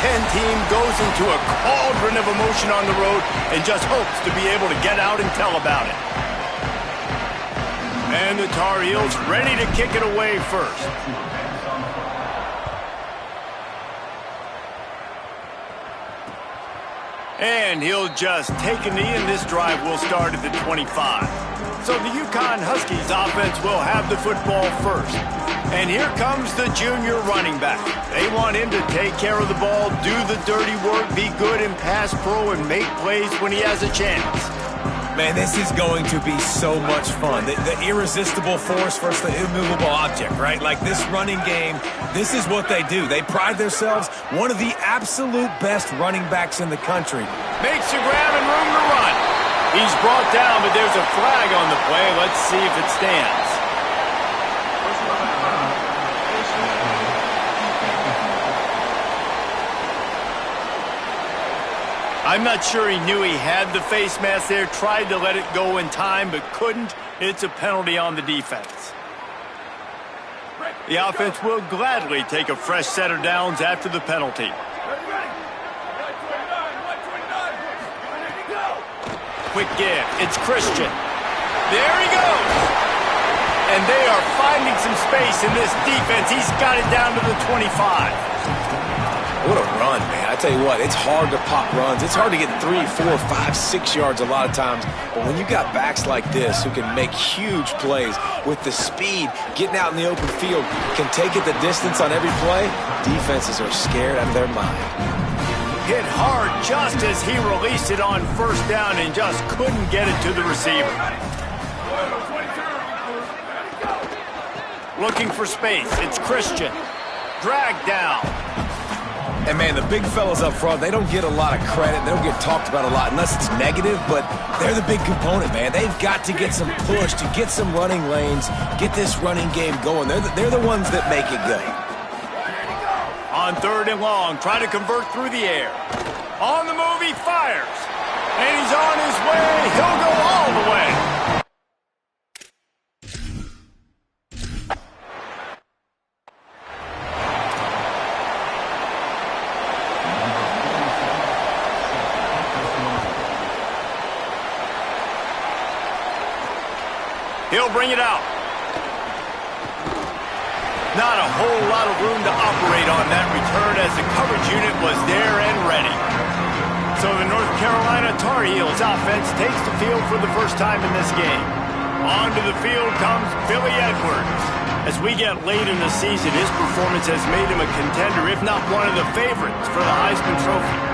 10 team goes into a cauldron of emotion on the road and just hopes to be able to get out and tell about it. And the Tar Heels ready to kick it away first. And he'll just take a knee, and this drive will start at the 25. So the UConn Huskies offense will have the football first. And here comes the junior running back. They want him to take care of the ball, do the dirty work, be good in pass pro, and make plays when he has a chance. Man, this is going to be so much fun. The irresistible force versus the immovable object, right? Like this running game, this is what they do. They pride themselves one of the absolute best running backs in the country. Makes a grab and room to run. He's brought down, but there's a flag on the play. Let's see if it stands. I'm not sure he knew he had the face mask there, tried to let it go in time, but couldn't. It's a penalty on the defense. The offense will gladly take a fresh set of downs after the penalty. Quick give. It's Christian. There he goes. And they are finding some space in this defense. He's got it down to the 25. What a run, man. I tell you what, it's hard to pop runs. It's hard to get 3, 4, 5, 6 yards a lot of times. But when you got backs like this who can make huge plays with the speed, getting out in the open field, can take it the distance on every play, defenses are scared out of their mind. Hit hard just as he released it on first down and just couldn't get it to the receiver. Looking for space. It's Christian. Dragged down. And, man, the big fellas up front, they don't get a lot of credit. They don't get talked about a lot unless it's negative, but they're the big component, man. They've got to get some push, to get some running lanes, get this running game going. They're the ones that make it go. On 3rd and long, trying to convert through the air. On the move, he fires. And he's on his way. He'll go all the way. He'll bring it out. Not a whole lot of room to operate on that return as the coverage unit was there and ready. So the North Carolina Tar Heels offense takes the field for the first time in this game. Onto the field comes Billy Edwards. As we get late in the season, his performance has made him a contender, if not one of the favorites, for the Heisman Trophy.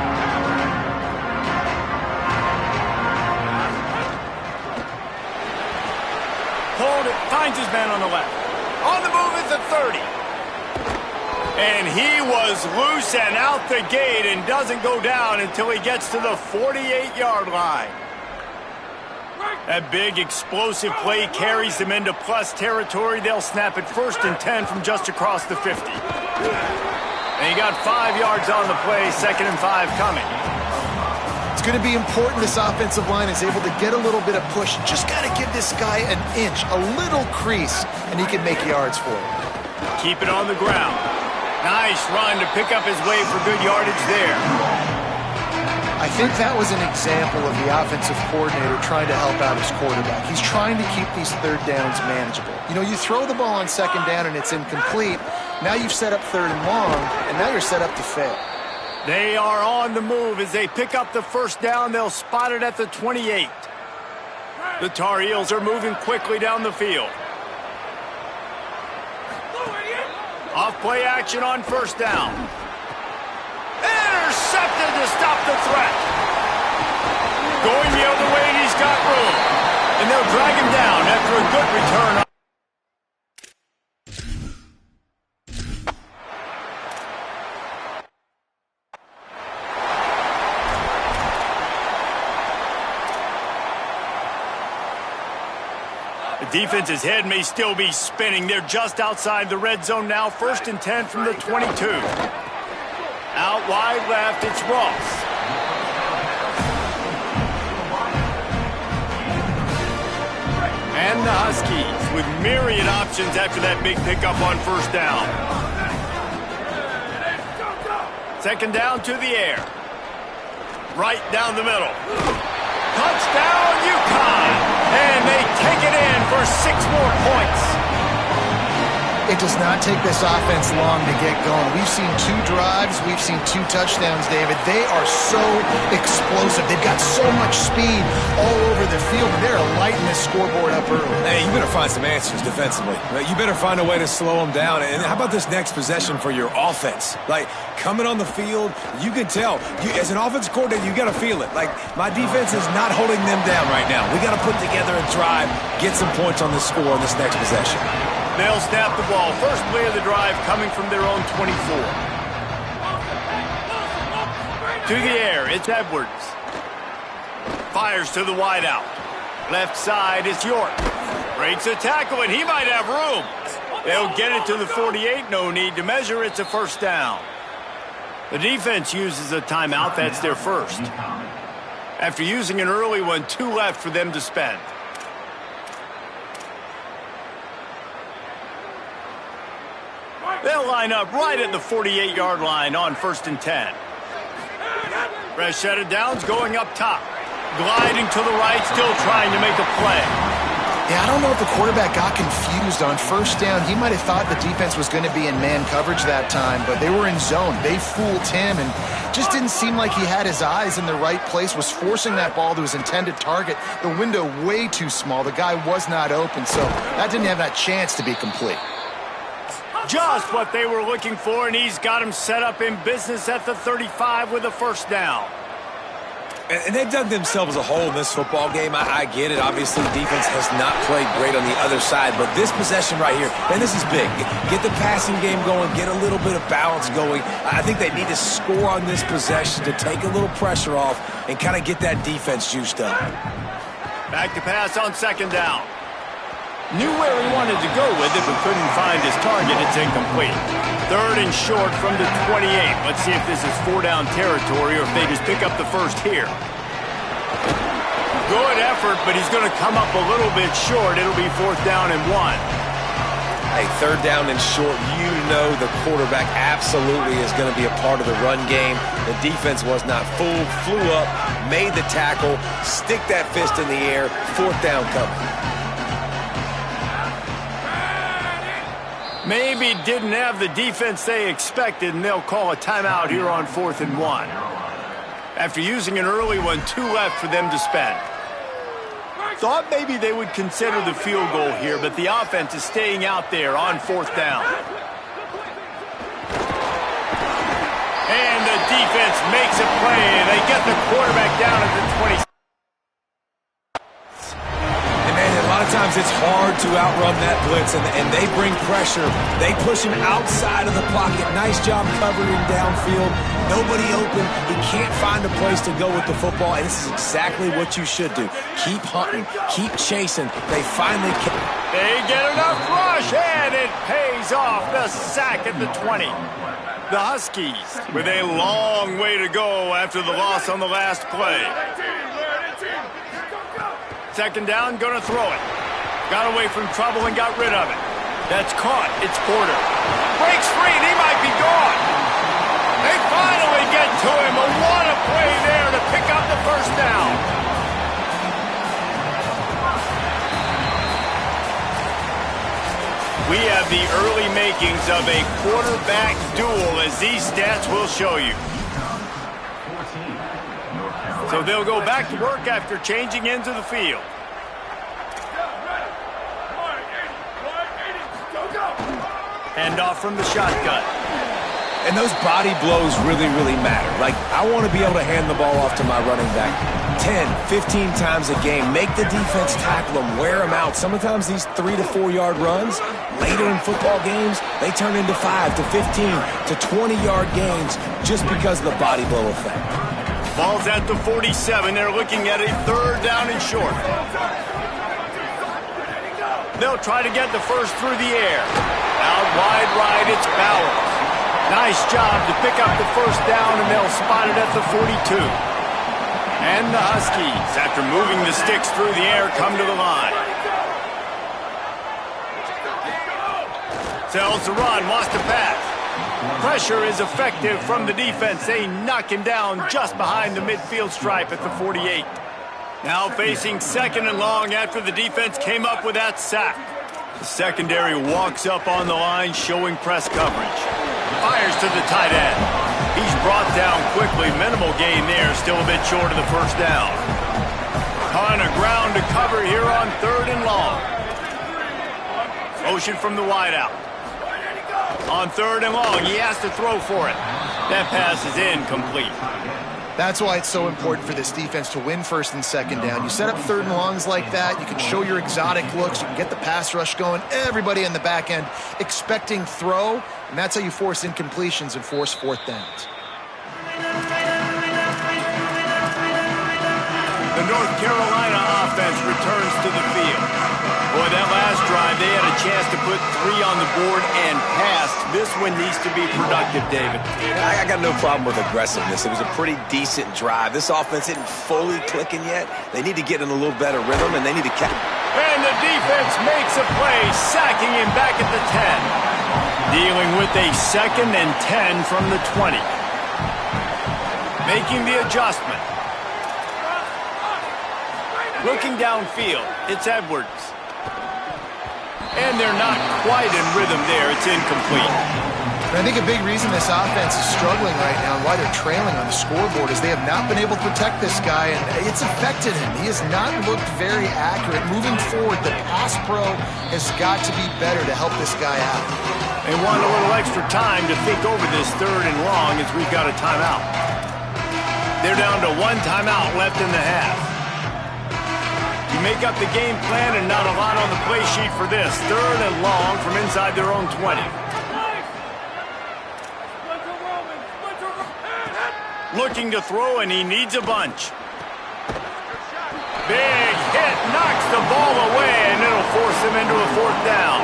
Hold it, finds his man on the left. On the move is the 30. And he was loose and out the gate and doesn't go down until he gets to the 48-yard line. That big explosive play carries them into plus territory. They'll snap it 1st and 10 from just across the 50. And he got 5 yards on the play, 2nd and 5 coming. It's going to be important this offensive line is able to get a little bit of push. Just got to give this guy an inch, a little crease, and he can make yards for it. Keep it on the ground. Nice run to pick up his way for good yardage there. I think that was an example of the offensive coordinator trying to help out his quarterback. He's trying to keep these 3rd downs manageable. You know, you throw the ball on 2nd down and it's incomplete. Now you've set up 3rd and long, and now you're set up to fail. They are on the move as they pick up the 1st down. They'll spot it at the 28. The Tar Heels are moving quickly down the field. Off play action on 1st down. Intercepted to stop the threat. Going the other way, and he's got room. And they'll drag him down after a good return. Defense's head may still be spinning. They're just outside the red zone now. 1st and 10 from the 22. Out wide left, it's Ross. And the Huskies with myriad options after that big pickup on 1st down. Second down to the air. Right down the middle. Touchdown, UConn! And they take it in for 6 more points. It does not take this offense long to get going. We've seen 2 drives. We've seen 2 touchdowns, David. They are so explosive. They've got so much speed all over the field, and they're lighting this scoreboard up early. Hey, you better find some answers defensively. You better find a way to slow them down. And how about this next possession for your offense? Like, coming on the field, you can tell. As an offensive coordinator, you got to feel it. Like, my defense is not holding them down right now. We got to put together a drive, get some points on this score on this next possession. They'll snap the ball. First play of the drive coming from their own 24. To the air, it's Edwards. Fires to the wideout. Left side is York. Breaks a tackle, and he might have room. They'll get it to the 48. No need to measure. It's a first down. The defense uses a timeout. That's their first. After using an early one, 2 left for them to spend. They'll line up right at the 48-yard line on 1st and 10. Fresh set of downs going up top. Gliding to the right, still trying to make a play. Yeah, I don't know if the quarterback got confused on 1st down. He might have thought the defense was going to be in man coverage that time, but they were in zone. They fooled him and just didn't seem like he had his eyes in the right place, was forcing that ball to his intended target. The window way too small. The guy was not open, so that didn't have that chance to be complete. Just what they were looking for, and he's got him set up in business at the 35 with a first down. And they've dug themselves a hole in this football game. I get it. Obviously, defense has not played great on the other side, but this possession right here, and this is big. Get the passing game going, get a little bit of balance going. I think they need to score on this possession to take a little pressure off and kind of get that defense juiced up. Back to pass on 2nd down. Knew where he wanted to go with it, but couldn't find his target. It's incomplete. 3rd and short from the 28. Let's see if this is 4-down territory or if they just pick up the first here. Good effort, but he's going to come up a little bit short. It'll be 4th down and 1. Hey, 3rd down and short, you know the quarterback absolutely is going to be a part of the run game. The defense was not fooled, flew up, made the tackle, stick that fist in the air, 4th down coming. Maybe didn't have the defense they expected, and they'll call a timeout here on 4th and 1. After using an early one, 2 left for them to spend. Thought maybe they would consider the field goal here, but the offense is staying out there on 4th down. And the defense makes a play. They get the quarterback down at the 20. Sometimes it's hard to outrun that blitz, and they bring pressure. They push him outside of the pocket. Nice job covering downfield. Nobody open. He can't find a place to go with the football, and this is exactly what you should do. Keep hunting. Keep chasing. They finally can. They get enough rush, and it pays off. The sack at the 20. The Huskies with a long way to go after the loss on the last play. 2nd down, gonna throw it. Got away from trouble and got rid of it. That's caught. It's Porter. Breaks free, and he might be gone. They finally get to him. But what a play there to pick up the 1st down. We have the early makings of a quarterback duel, as these stats will show you. So they'll go back to work after changing into the field. Handoff from the shotgun. And those body blows really, really matter. Like, I want to be able to hand the ball off to my running back 10, 15 times a game. Make the defense tackle them, wear them out. Sometimes these 3 to 4 yard runs, later in football games, they turn into 5 to 15 to 20-yard gains just because of the body blow effect. Ball's at the 47. They're looking at a 3rd down and short. They'll try to get the first through the air. Out wide right, it's Bowers. Nice job to pick up the 1st down, and they'll spot it at the 42. And the Huskies, after moving the sticks through the air, come to the line. Sells the run, wants to pass. Pressure is effective from the defense. They knock him down just behind the midfield stripe at the 48. Now facing 2nd and long after the defense came up with that sack. The secondary walks up on the line, showing press coverage. Fires to the tight end. He's brought down quickly. Minimal gain there, still a bit short of the first down. Ton of ground to cover here on 3rd and long. Motion from the wideout. On 3rd and long, he has to throw for it. That pass is incomplete. That's why it's so important for this defense to win 1st and 2nd down. You set up 3rd and longs like that, you can show your exotic looks, you can get the pass rush going, everybody in the back end expecting throw, and that's how you force incompletions and force 4th downs. The North Carolina offense returns to the field. Boy, that last drive, they had a chance to put 3 on the board and passed. This one needs to be productive, David. I got no problem with aggressiveness. It was a pretty decent drive. This offense isn't fully clicking yet. They need to get in a little better rhythm, and they need to catch. And the defense makes a play, sacking him back at the 10. Dealing with a 2nd and 10 from the 20. Making the adjustment. Looking downfield, it's Edwards. And they're not quite in rhythm there. It's incomplete. I think a big reason this offense is struggling right now and why they're trailing on the scoreboard is they have not been able to protect this guy, and it's affected him. He has not looked very accurate. Moving forward, the pass pro has got to be better to help this guy out. They want a little extra time to think over this 3rd and long as we've got a timeout. They're down to 1 timeout left in the half. You make up the game plan and not a lot on the play sheet for this. 3rd and long from inside their own 20. Looking to throw, and he needs a bunch. Big hit, knocks the ball away, and it'll force him into a 4th down.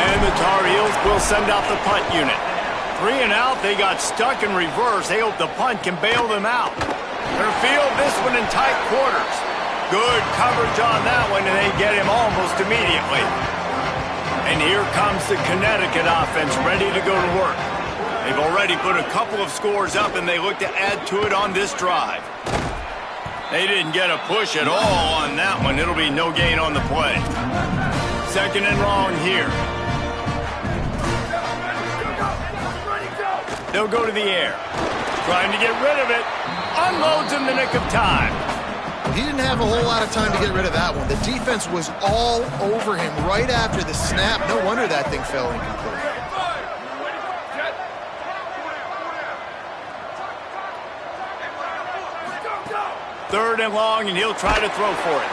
And the Tar Heels will send out the punt unit. 3 and out, they got stuck in reverse. They hope the punt can bail them out. They'll field this one in tight quarters. Good coverage on that one, and they get him almost immediately. And here comes the Connecticut offense ready to go to work. They've already put a couple of scores up, and they look to add to it on this drive. They didn't get a push at all on that one. It'll be no gain on the play. 2nd and long here. They'll go to the air. Trying to get rid of it. Unloads in the nick of time. He didn't have a whole lot of time to get rid of that one. The defense was all over him right after the snap. No wonder that thing fell incomplete. 3rd and long, and he'll try to throw for it.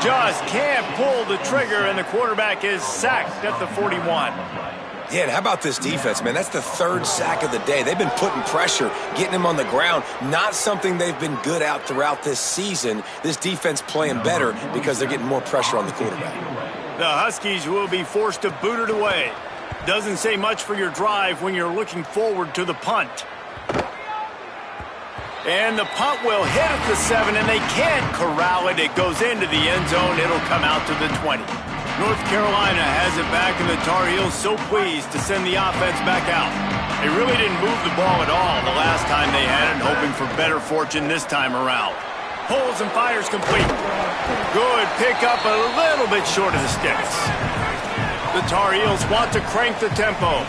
Just can't pull the trigger, and the quarterback is sacked at the 41. Yeah, and how about this defense, man? That's the 3rd sack of the day. They've been putting pressure, getting him on the ground. Not something they've been good at throughout this season. This defense playing better because they're getting more pressure on the quarterback. The Huskies will be forced to boot it away. Doesn't say much for your drive when you're looking forward to the punt. And the punt will hit at the 7, and they can't corral it. It goes into the end zone. It'll come out to the 20. North Carolina has it back, and the Tar Heels so pleased to send the offense back out. They really didn't move the ball at all the last time they had it, hoping for better fortune this time around. Pulls and fires complete. Good pickup, a little bit short of the sticks. The Tar Heels want to crank the tempo.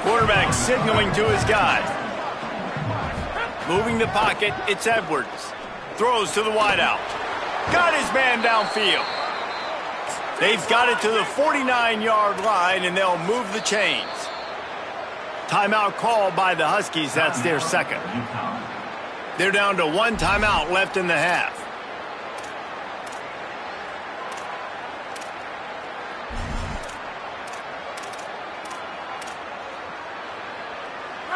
Quarterback signaling to his guy. Moving the pocket, it's Edwards. Throws to the wideout. Got his man downfield. They've got it to the 49-yard line, and they'll move the chains. Timeout called by the Huskies. That's their 2nd. They're down to 1 timeout left in the half.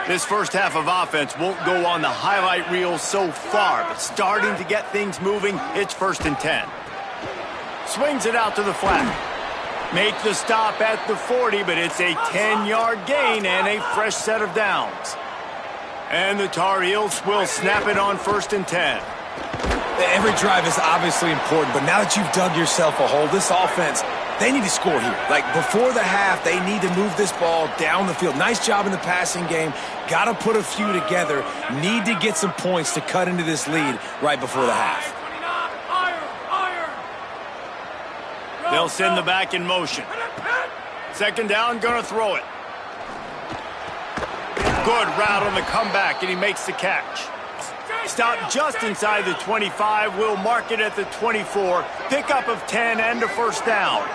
This first half of offense won't go on the highlight reel so far, but starting to get things moving, it's 1st and 10. Swings it out to the flat. Make the stop at the 40, but it's a 10-yard gain and a fresh set of downs. And the Tar Heels will snap it on 1st and 10. Every drive is obviously important, but now that you've dug yourself a hole, this offense They need to score here. Like, before the half, they need to move this ball down the field. Nice job in the passing game. Got to put a few together. Need to get some points to cut into this lead right before the half. They'll send the back in motion. Second down, gonna throw it. Good route on the comeback, and he makes the catch. Stop just inside the 25. We'll mark it at the 24. Pickup of 10 and a first down.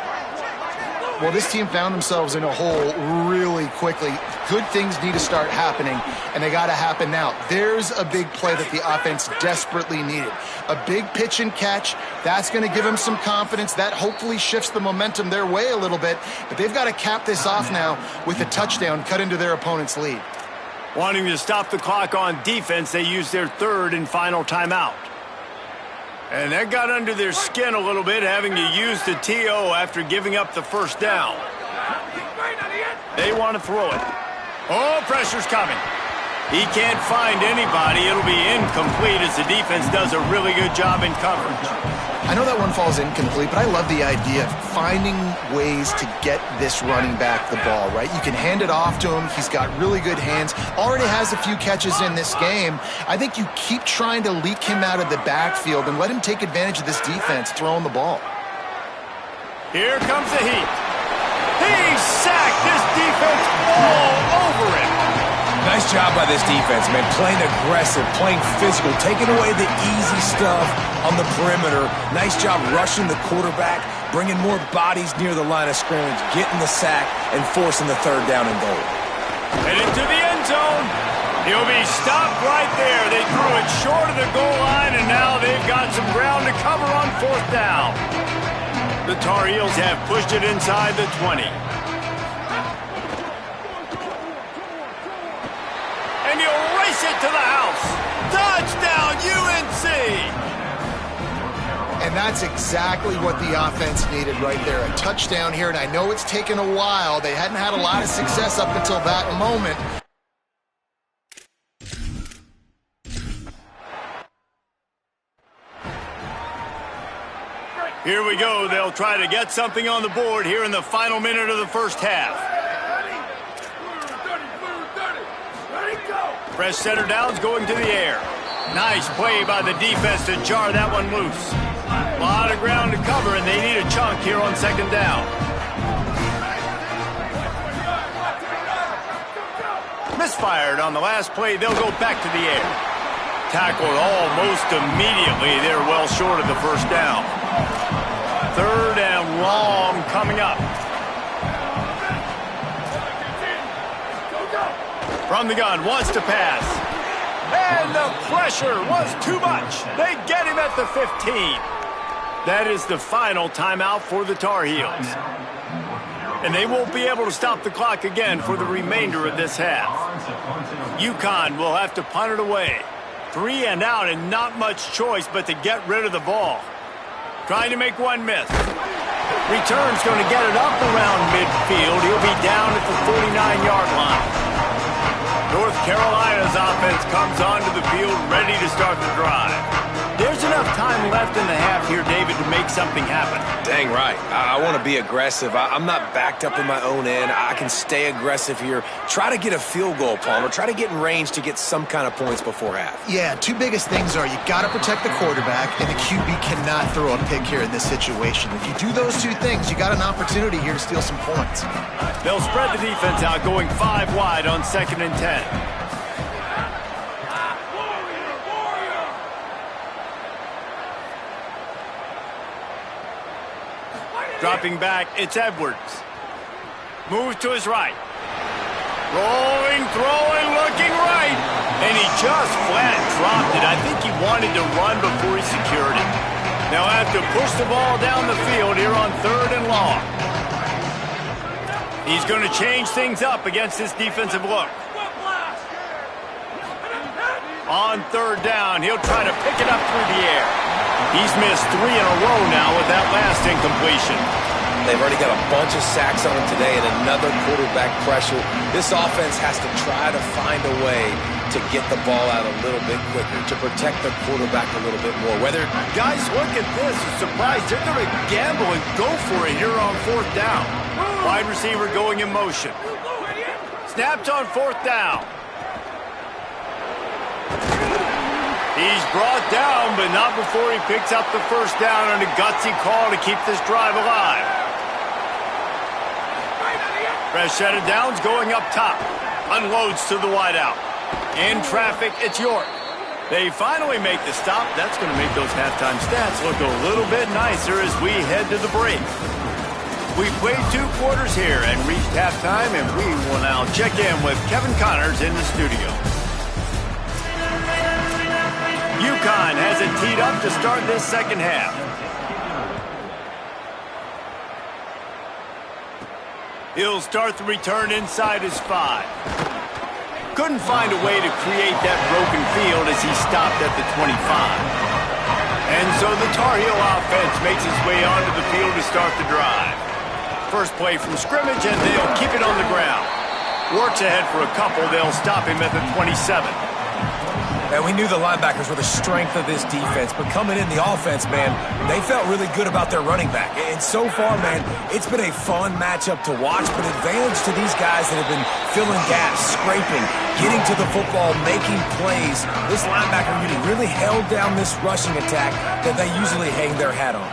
Well, this team found themselves in a hole really quickly. Good things need to start happening, and they got to happen now. There's a big play that the offense desperately needed. A big pitch and catch. That's going to give them some confidence. That hopefully shifts the momentum their way a little bit. But they've got to cap this off now with a touchdown cut into their opponent's lead. Wanting to stop the clock on defense, they use their third and final timeout. And that got under their skin a little bit, having to use the TO after giving up the first down. They want to throw it. Oh, pressure's coming. He can't find anybody. It'll be incomplete as the defense does a really good job in coverage. I know that one falls incomplete, but I love the idea of finding ways to get this running back the ball, right? You can hand it off to him. He's got really good hands. Already has a few catches in this game. I think you keep trying to leak him out of the backfield and let him take advantage of this defense throwing the ball. Here comes the heat. He sacked this defense all over him. Nice job by this defense, man. Playing aggressive, playing physical, taking away the easy stuff on the perimeter. Nice job rushing the quarterback, bringing more bodies near the line of scrimmage, getting the sack, and forcing the third down and goal. Headed to the end zone. He'll be stopped right there. They threw it short of the goal line, and now they've got some ground to cover on fourth down. The Tar Heels have pushed it inside the 20. And he'll race it to the house. Touchdown, UNC! And that's exactly what the offense needed right there. A touchdown here, and I know it's taken a while. They hadn't had a lot of success up until that moment. Here we go. They'll try to get something on the board here in the final minute of the first half. Fresh center downs going to the air. Nice play by the defense to jar that one loose. A lot of ground to cover, and they need a chunk here on second down. Misfired on the last play. They'll go back to the air. Tackled almost immediately. They're well short of the first down. Third and long coming up. From the gun, wants to pass. And the pressure was too much. They get him at the 15. That is the final timeout for the Tar Heels. And they won't be able to stop the clock again for the remainder of this half. UConn will have to punt it away. 3 and out, and not much choice but to get rid of the ball. Trying to make one miss. Return's going to get it up around midfield. He'll be down at the 49-yard line. North Carolina's offense comes onto the field ready to start the drive. There's enough time left in the half here, David, to make something happen. Dang right. I want to be aggressive. I'm not backed up in my own end. I can stay aggressive here. Try to get a field goal, Palmer. Try to get in range to get some kind of points before half. Yeah, two biggest things are you got to protect the quarterback, and the QB cannot throw a pick here in this situation. If you do those two things, you got an opportunity here to steal some points. They'll spread the defense out, going 5 wide on 2nd and 10. Dropping back, it's Edwards. Moves to his right. Rolling, throwing, looking right. And he just flat dropped it. I think he wanted to run before he secured it. Now have to push the ball down the field here on 3rd and long. He's going to change things up against this defensive look. On 3rd down, he'll try to pick it up through the air. He's missed 3 in a row now with that last incompletion. They've already got a bunch of sacks on them today and another quarterback pressure. This offense has to try to find a way to get the ball out a little bit quicker, to protect the quarterback a little bit more. Whether guys look at this, are surprised they're going to gamble and go for it here on 4th down. Wide receiver going in motion. Snapped on 4th down. He's brought down, but not before he picks up the 1st down on a gutsy call to keep this drive alive. Fresh set of downs going up top. Unloads to the wideout. In traffic, it's York. They finally make the stop. That's going to make those halftime stats look a little bit nicer as we head to the break. We played 2 quarters here and reached halftime, and we will now check in with Kevin Connors in the studio. UConn has it teed up to start this second half. He'll start the return inside his 5. Couldn't find a way to create that broken field as he stopped at the 25. And so the Tar Heel offense makes its way onto the field to start the drive. First play from scrimmage, and they'll keep it on the ground. Works ahead for a couple. They'll stop him at the 27. And we knew the linebackers were the strength of this defense, but coming in the offense, man, they felt really good about their running back. And so far, man, it's been a fun matchup to watch, but advantage to these guys that have been filling gaps, scraping, getting to the football, making plays. This linebacker unit really held down this rushing attack that they usually hang their hat on.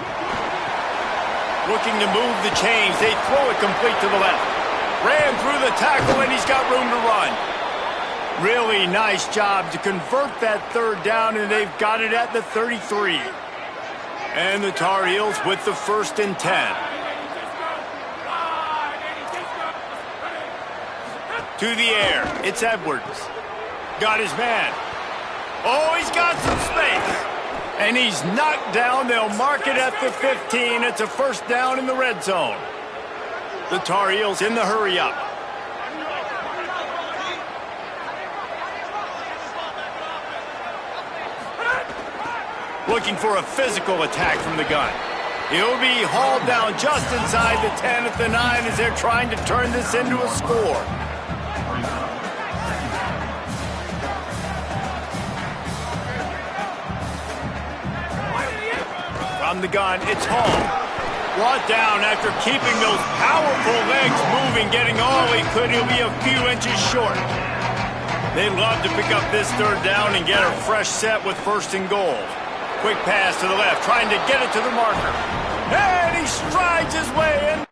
Looking to move the chains. They throw it complete to the left. Ran through the tackle, and he's got room to run. Really nice job to convert that 3rd down, and they've got it at the 33. And the Tar Heels with the 1st and 10. To the air, it's Edwards. Got his man. Oh, he's got some space. And he's knocked down. They'll mark it at the 15. It's a 1st down in the red zone. The Tar Heels in the hurry-up. Looking for a physical attack from the gun. He'll be hauled down just inside the 10 at the 9 as they're trying to turn this into a score. From the gun, it's Hall. Brought down after keeping those powerful legs moving, getting all he could. He'll be a few inches short. They'd love to pick up this 3rd down and get a fresh set with 1st and goal. Quick pass to the left, trying to get it to the marker. And he strides his way in.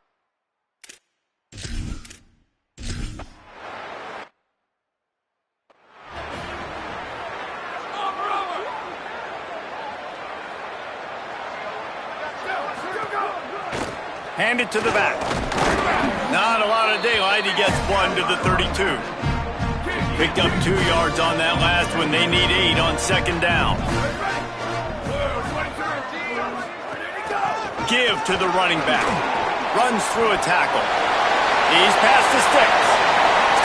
Hand it to the back. Not a lot of daylight. He gets 1 to the 32. Picked up 2 yards on that last one. They need 8 on 2nd down. Give to the running back. Runs through a tackle. He's past the sticks.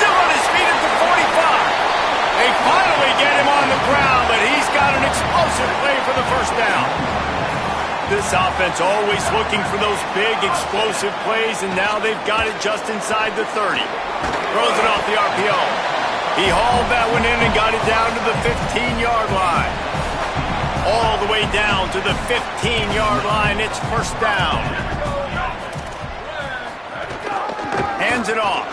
Still on his feet at the 45. They finally get him on the ground, but he's got an explosive play for the 1st down. This offense always looking for those big, explosive plays, and now they've got it just inside the 30. Throws it off the RPO. He hauled that one in and got it down to the 15-yard line. All the way down to the 15-yard line. It's 1st down. Hands it off.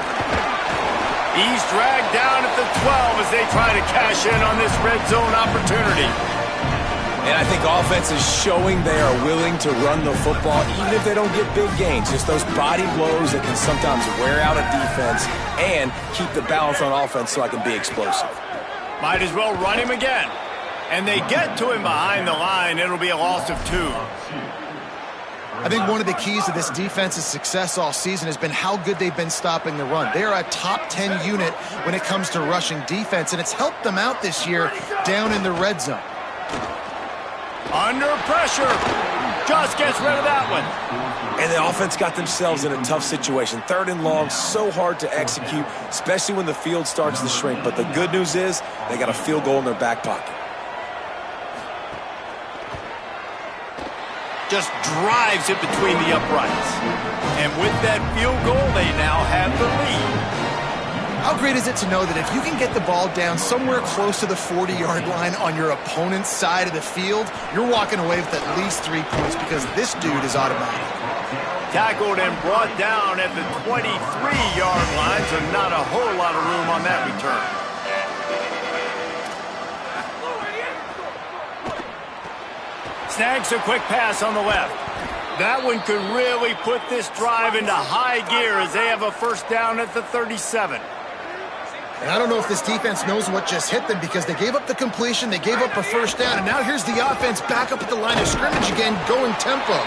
He's dragged down at the 12 as they try to cash in on this red zone opportunity. And I think offense is showing they are willing to run the football, even if they don't get big gains. Just those body blows that can sometimes wear out a defense and keep the balance on offense so I can be explosive. Might as well run him again. And they get to him behind the line. It'll be a loss of 2. I think one of the keys to this defense's success all season has been how good they've been stopping the run. They're a top 10 unit when it comes to rushing defense, and it's helped them out this year down in the red zone. Under pressure. Just gets rid of that one. And the offense got themselves in a tough situation. 3rd and long, so hard to execute, especially when the field starts to shrink. But the good news is they got a field goal in their back pocket. just drives it between the uprights. And with that field goal, they now have the lead. How great is it to know that if you can get the ball down somewhere close to the 40-yard line on your opponent's side of the field, you're walking away with at least 3 points because this dude is automatic. Tackled and brought down at the 23-yard line, so not a whole lot of room on that return. Snags a quick pass on the left. That one could really put this drive into high gear as they have a first down at the 37. And I don't know if this defense knows what just hit them because they gave up the completion, they gave up a first down, and now here's the offense back up at the line of scrimmage again, going tempo.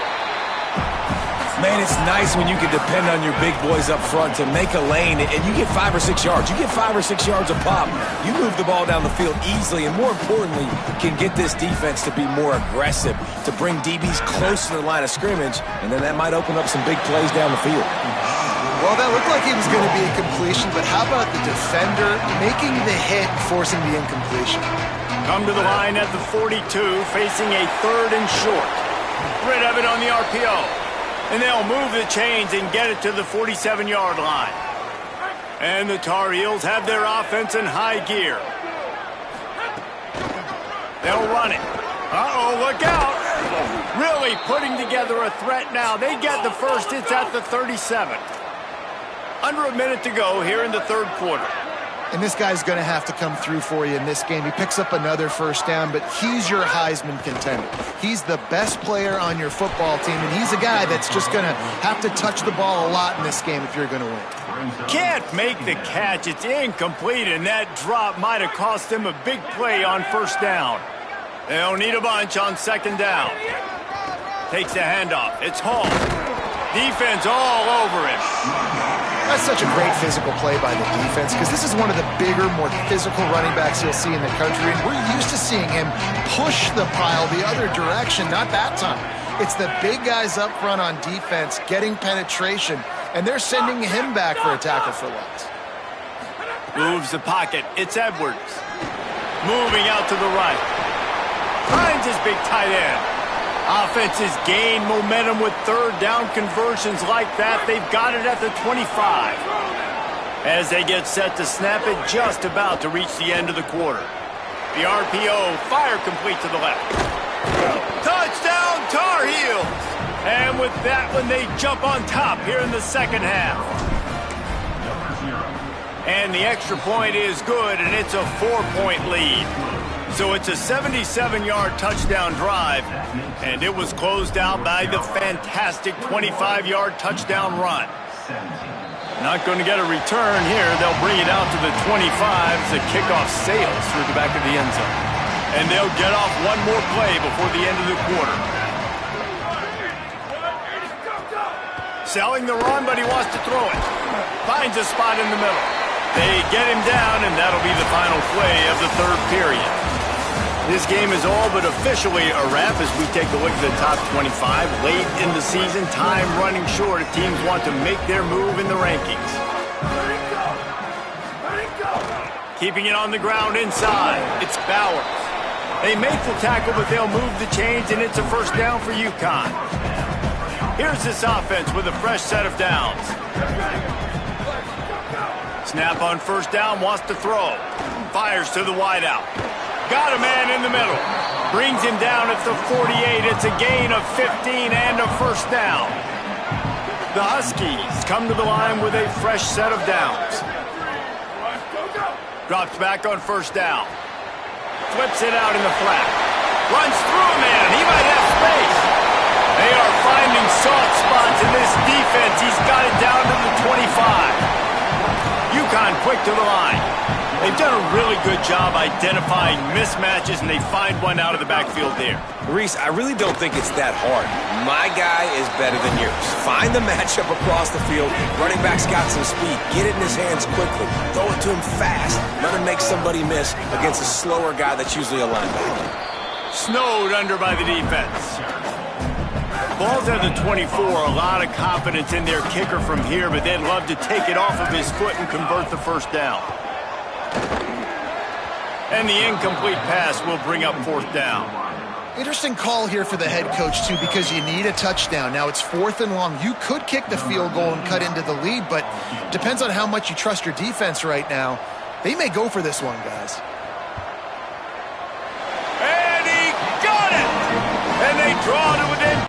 Man, it's nice when you can depend on your big boys up front to make a lane, and you get 5 or 6 yards. You get 5 or 6 yards a pop. You move the ball down the field easily, and more importantly, can get this defense to be more aggressive, to bring DBs close to the line of scrimmage, and then that might open up some big plays down the field. Well, that looked like it was going to be a completion, but how about the defender making the hit, forcing the incompletion? Come to the line at the 42, facing a 3rd and short. Rid of it on the RPO. And they'll move the chains and get it to the 47-yard line. And the Tar Heels have their offense in high gear. They'll run it. Uh-oh, look out. Really putting together a threat now. They get the first. It's at the 37. Under a minute to go here in the third quarter. And this guy's going to have to come through for you in this game. He picks up another first down, but he's your Heisman contender. He's the best player on your football team, and he's a guy that's just going to have to touch the ball a lot in this game if you're going to win. Can't make the catch. It's incomplete, and that drop might have cost him a big play on first down. They'll need a bunch on second down. Takes the handoff. It's Hall. Defense all over him. That's such a great physical play by the defense because this is one of the bigger, more physical running backs you'll see in the country, and we're used to seeing him push the pile the other direction, not that time. It's the big guys up front on defense getting penetration, and they're sending him back for a tackle for loss. Moves the pocket. It's Edwards. Moving out to the right. Finds his big tight end. Offenses gain momentum with third down conversions like that. They've got it at the 25. As they get set to snap it, just about to reach the end of the quarter. The RPO, fire complete to the left. Touchdown, Tar Heels! And with that one, they jump on top here in the second half. And the extra point is good, and it's a 4-point lead. So it's a 77-yard touchdown drive, and it was closed out by the fantastic 25-yard touchdown run. Not going to get a return here. They'll bring it out to the 25 as the kickoff sails through the back of the end zone. And they'll get off one more play before the end of the quarter. Selling the run, but he wants to throw it. Finds a spot in the middle. They get him down, and that'll be the final play of the third period. This game is all but officially a wrap as we take a look at the top 25. Late in the season, time running short if teams want to make their move in the rankings. Keeping it on the ground inside, it's Bowers. They make the tackle, but they'll move the chains, and it's a first down for UConn. Here's this offense with a fresh set of downs. Snap on first down, wants to throw. Fires to the wideout. Got a man in the middle. Brings him down at the 48. It's a gain of 15 and a first down. The Huskies come to the line with a fresh set of downs. Drops back on first down. Flips it out in the flat. Runs through a man. He might have space. They are finding soft spots in this defense. He's got it down to the 25. UConn quick to the line. They've done a really good job identifying mismatches, and they find one out of the backfield there. Reese, I really don't think it's that hard. My guy is better than yours. Find the matchup across the field. Running back's got some speed. Get it in his hands quickly. Throw it to him fast. Let him make somebody miss against a slower guy that's usually a linebacker. Snowed under by the defense. Ball's at the 24. A lot of confidence in their kicker from here, but they'd love to take it off of his foot and convert the first down. And the incomplete pass will bring up fourth down. Interesting call here for the head coach, too, because you need a touchdown. Now, it's 4th and long. You could kick the field goal and cut into the lead, but depends on how much you trust your defense right now. They may go for this one, guys. And he got it! And they draw to within.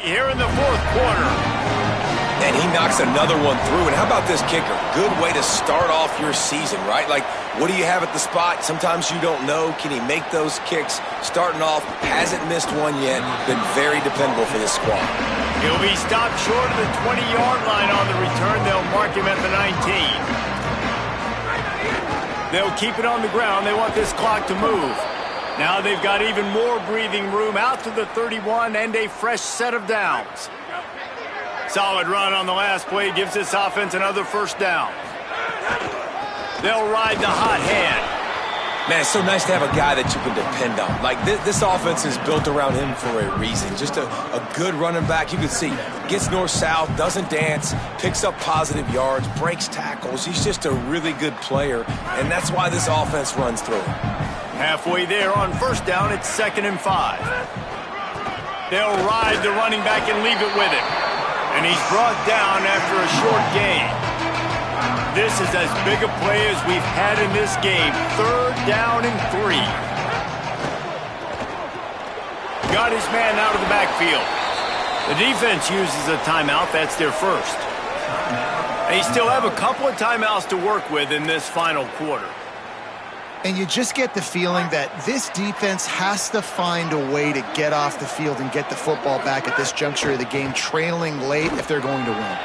Here in the 4th quarter. And he knocks another one through. And how about this kicker? Good way to start off your season, right? Like, what do you have at the spot? Sometimes you don't know. Can he make those kicks? Starting off, hasn't missed one yet. Been very dependable for this squad. He'll be stopped short of the 20-yard line on the return. They'll mark him at the 19. They'll keep it on the ground. They want this clock to move. Now they've got even more breathing room out to the 31 and a fresh set of downs. Solid run on the last play gives this offense another first down. They'll ride the hot hand. Man, it's so nice to have a guy that you can depend on. Like, this offense is built around him for a reason. Just a good running back. You can see, gets north-south, doesn't dance, picks up positive yards, breaks tackles. He's just a really good player, and that's why this offense runs through him. Halfway there on first down, it's 2nd and 5. They'll ride the running back and leave it with him. And he's brought down after a short gain. This is as big a play as we've had in this game. 3rd down and 3. Got his man out of the backfield. The defense uses a timeout. That's their first. They still have a couple of timeouts to work with in this final quarter. And you just get the feeling that this defense has to find a way to get off the field and get the football back at this juncture of the game, trailing late if they're going to win.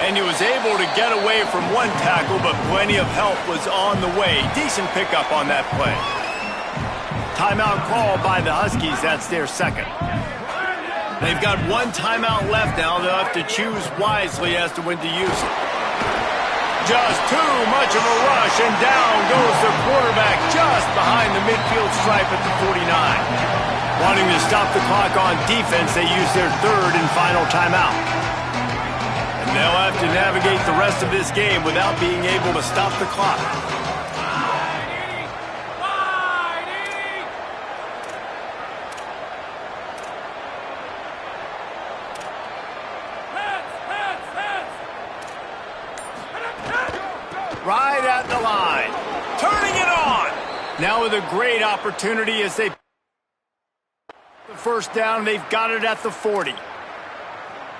And he was able to get away from one tackle, but plenty of help was on the way. Decent pickup on that play. Timeout call by the Huskies. That's their second. They've got one timeout left now. They'll have to choose wisely as to when to use it. Just too much of a rush, and down goes the quarterback just behind the midfield stripe at the 49. Wanting to stop the clock on defense, they use their third and final timeout. And they'll have to navigate the rest of this game without being able to stop the clock. Right at the line. Turning it on. Now with a great opportunity as they the first down. They've got it at the 40.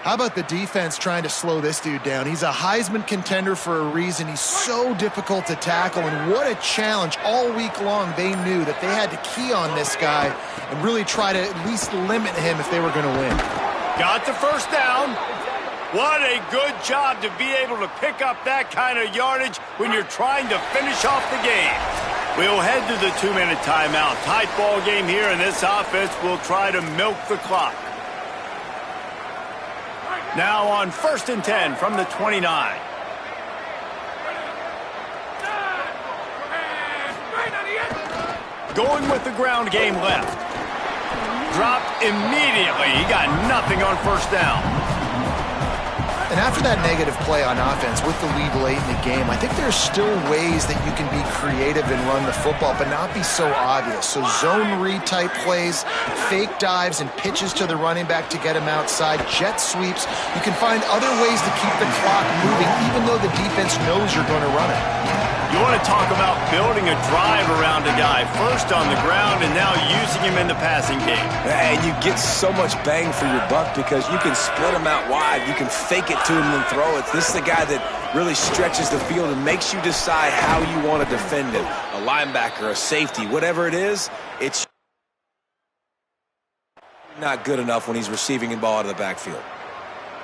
How about the defense trying to slow this dude down? He's a Heisman contender for a reason. He's so difficult to tackle, and what a challenge. All week long, they knew that they had to key on this guy and really try to at least limit him if they were going to win. Got the first down. What a good job to be able to pick up that kind of yardage when you're trying to finish off the game. We'll head to the 2-minute timeout. Tight ball game here, and this offense will try to milk the clock. Now on 1st and 10 from the 29. Going with the ground game left. Dropped immediately. He got nothing on first down. And after that negative play on offense with the lead late in the game, I think there's still ways that you can be creative and run the football, but not be so obvious. So zone read type plays, fake dives and pitches to the running back to get him outside, jet sweeps. You can find other ways to keep the clock moving, even though the defense knows you're going to run it. You want to talk about building a drive around a guy, first on the ground and now using him in the passing game. And you get so much bang for your buck because you can split him out wide. You can fake it to him and throw it. This is the guy that really stretches the field and makes you decide how you want to defend him. A linebacker, a safety, whatever it is, it's not good enough when he's receiving the ball out of the backfield.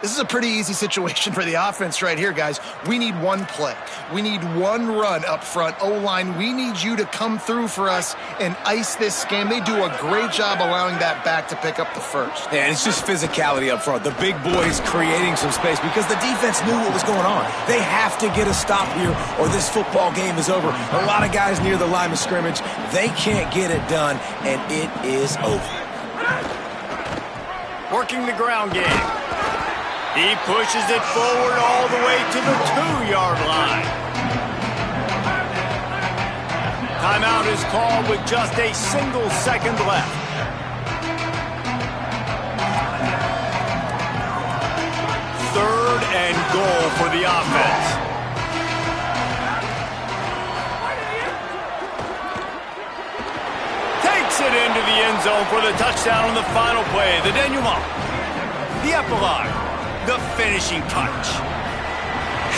This is a pretty easy situation for the offense right here, guys. We need one play. We need one run up front. O-line, we need you to come through for us and ice this game. They do a great job allowing that back to pick up the first. Yeah, and it's just physicality up front. The big boys creating some space because the defense knew what was going on. They have to get a stop here or this football game is over. A lot of guys near the line of scrimmage, they can't get it done, and it is over. Working the ground game. He pushes it forward all the way to the 2-yard line. Timeout is called with just a single second left. Third and goal for the offense. Takes it into the end zone for the touchdown on the final play. The denouement. The epilogue. The finishing touch.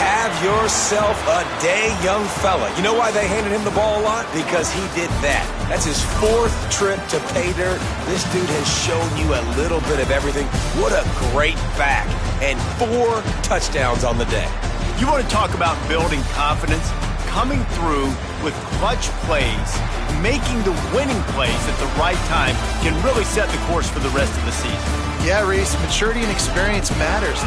Have yourself a day, young fella. You know why they handed him the ball a lot? Because he did that. That's his 4th trip to pay dirt. This dude has shown you a little bit of everything. What a great back. And 4 touchdowns on the day. You want to talk about building confidence? Coming through with clutch plays, making the winning plays at the right time can really set the course for the rest of the season. Yeah, Reese, maturity and experience matters.